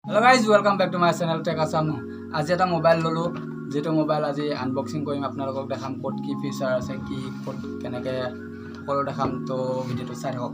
Hello guys, welcome back to my channel Tech Assam. আজি এটা mobile ললো যেটো মোবাইল আজি আনবক্সিং কৰিম আপোনালোকক দেখাম ক'ত কি ফিচাৰ আছে কি ক'ত কেনেকৈ সকলো দেখাম তো ভিডিওটো চাই থাকক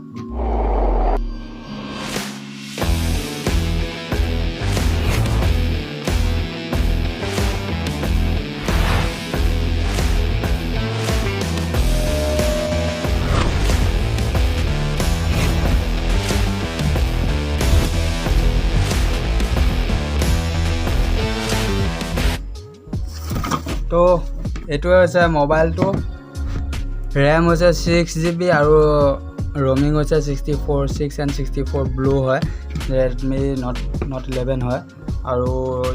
তো এটো আছে মোবাইলটো RAM আছে 6GB আৰু roaming আছে 64 and 64 ব্লু হয় Redmi Note 11 হয় আৰু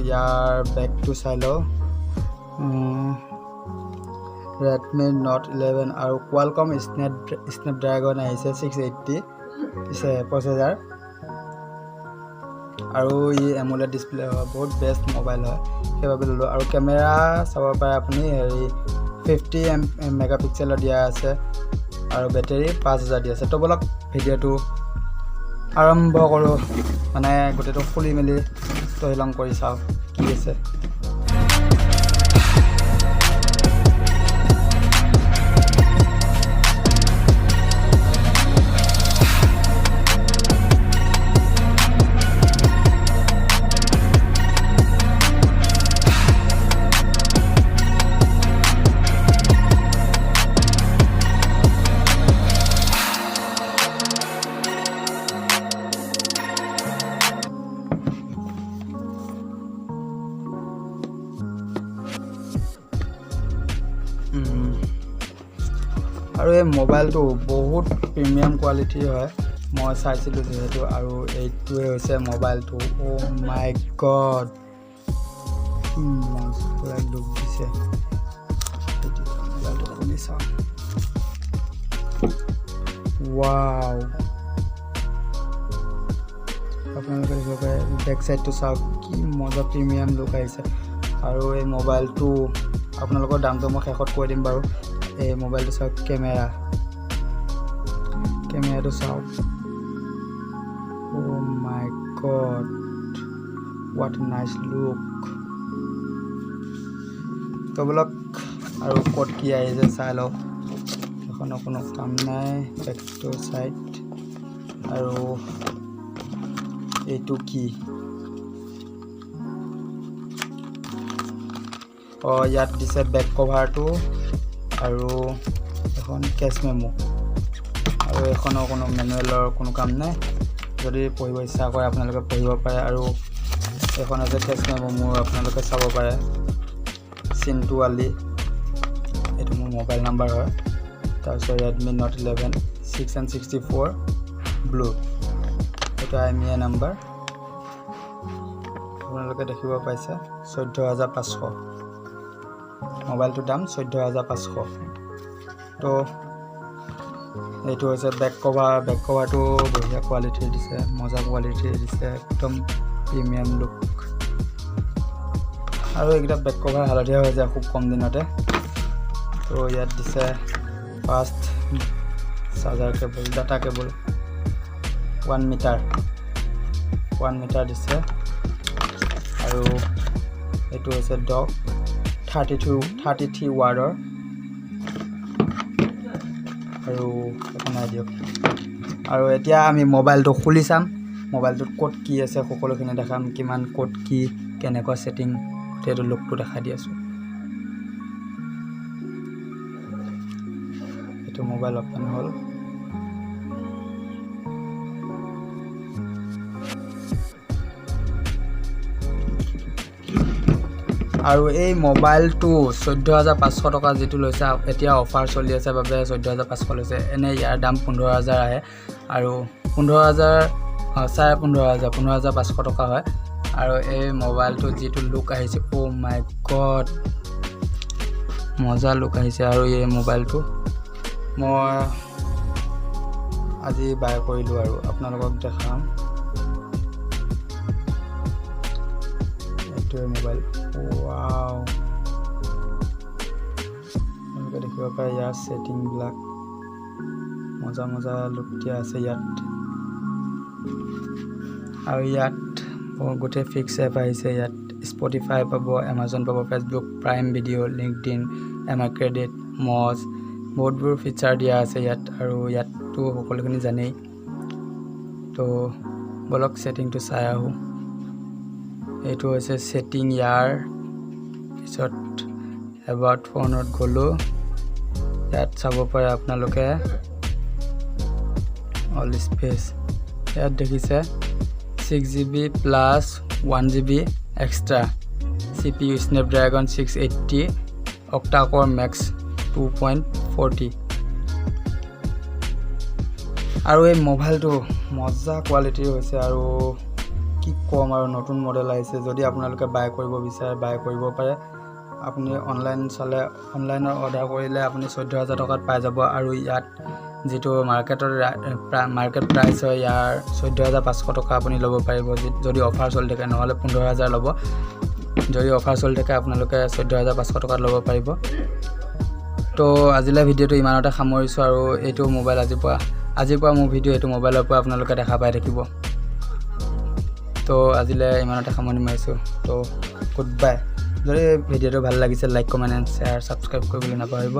ইয়াৰ ব্যাকটো চাই লও Redmi Note 11 আৰু Qualcomm Snapdragon আহিছে 680 আছে প্ৰসেসৰ আৰু ই AMOLED ডিসপ্লে হয় বহুত বেস্ট মোবাইল হয় সেভাবে ললো আৰু ক্যামেৰা চাব পাৰে আপুনি 50 মেগাপিক্সেলৰ দিয়া আছে আৰু ব্যাটাৰী 5000 দিয়া আছে তো বলক ভিডিওটো আৰম্ভ কৰো মানে গোটেটো খুলি মেলি তহিলং কৰি চাও কি আছে আৰু এই মোবাইলটো বহুত প্ৰিমিয়াম কোৱালিটি হয় মই চাইছিলো যেহেতু আৰু এইটোৱে হৈছে মোবাইলটো ও মাই গড মজা লুক দিছে মোবাইলটো খুলি চাও ওয়াও আপোনালোকে দেখিব পাৰে বেক সাইডটো চাও কি মজা প্ৰিমিয়াম লুক আহিছে আৰু এই মোবাইলটো আপোনালোকৰ দামটো মই শেষত কৈ দিম বাৰু এই মোবাইলটো চাও ক্যামেৰাটো চাও oh my god what a nice look তো ব্লক আৰু কোড কি আহিছে চাই লও এখন কোনো কাম নাই ব্যাকটো সাইড আৰু এইটো কি ইয়াত দিছে ব্যাক কভাৰটো আৰু এখন কেছ মেমো আৰু এখনো কোনো ম্যানুৱেলৰ কোনো কাম নাই যদি পঢ়িব ইচ্ছা কৰে আপোনালোকে পঢ়িব পাৰে আৰু এখন আছে কেছ মেমো মোৰ আপোনালোকে চাব পাৰে চিনটু আলি এটো মোৰ মোবাইল নাম্বাৰ হয় তাৰপিছত Redmi Note 11 6 and 64 ব্লু এটা IMEI নাম্বাৰ আপোনালোকে দেখিব পাইছে 14500 মোবাইলটো দাম 14500 তো এইটো হৈছে ব্যাক কভাৰটো বঢ়িয়া কোৱালিটি দিছে মজা কোৱালিটি দিছে একদম প্ৰিমিয়াম লুক আৰু এইটা ব্যাক কভাৰ হালধীয়া হৈ যায় খুব কম দিনতে তো ইয়াত দিছে fast charger cable data cable 1 metre দিছে আৰু এইটো হৈছে ডক 33 ৱাৰ্ডৰ আৰু নাই দিয়ক আৰু এতিয়া আমি মোবাইলটো খুলি চাম মোবাইলটোত কোড কি আছে সকলোখিনি দেখাম কিমান কোড কি কেনেকুৱা সেটিং তেটো লুকটো দেখাই দি আছো এটো মোবাইল ওপেন হল আৰু এই মোবাইলটো 14500 টকা যেটো লৈছে এতিয়া অফাৰ চলি আছে বাবে 14500 লৈছে এনে ইয়াৰ দাম 15000 আহে আৰু 15500 টকা হয় আৰু এই মোবাইলটো যেটো লুক আহিছে ও মাই গড মজা লুক আহিছে আৰু এই মোবাইলটো মই আজি বাই কৰিলো আৰু আপোনালোকক দেখাম এইটো মোবাইল ওয়াও আপোনালোকে দেখিব পাৰে ইয়াৰ সেটিং বিলাক মজা লুক দিয়া আছে ইয়াত আৰু ইয়াত গোটেই ফিক্স এপ আহিছে ইয়াত স্পটিফাই পাব এমাজন পাব Facebook Prime Video' LinkedIn Mi Credit Moj বহুতবোৰ ফিচাৰ দিয়া আছে ইয়াত আৰু ইয়াততো সকলোখিনি জানেই তো বলক সেটিংটো চাই আহোঁ এইটো হৈছে সেটিং ইয়াৰ পিছত এবাউট ফোনত গ'লোঁ ইয়াত চাব পাৰে আপোনালোকে অল স্পেচ ইয়াত দেখিছে 6GB plus 1GB extra CPU Snapdragon 680 octa core max 2.40 আৰু এই মোবাইলটো মজা কোৱালিটিৰ হৈছে আৰু কি কম আৰু নতুন মডেল আহিছে যদি আপোনালোকে বাই কৰিব বিচাৰে বাই কৰিব পাৰে আপুনি অনলাইন চালে অনলাইনৰ অৰ্ডাৰ কৰিলে আপুনি 14000 টকাত পাই যাব আৰু ইয়াত যেটো মাৰ্কেট প্ৰাইস হয় ইয়াৰ 14500 টকা আপুনি ল'ব পাৰিব যদি অফাৰ চলি থাকে নহলে 15000 ল'ব যদি অফাৰ চলি থাকে আপোনালোকে 14500 টকাত ল'ব পাৰিব তো আজিলৈ ভিডিওটো ইমানতে সামৰিছো আৰু এইটো মোবাইল আজিৰ পৰা মোৰ ভিডিও এইটো মোবাইলৰ পৰা আপোনালোকে দেখা পাই থাকিব তো আজিলৈ ইমানতে সামৰণি মাৰিছো তো গুড বাই যদি ভিডিওটো ভাল লাগিছে like comment and share subscribe কৰিবলৈ নাপাহৰিব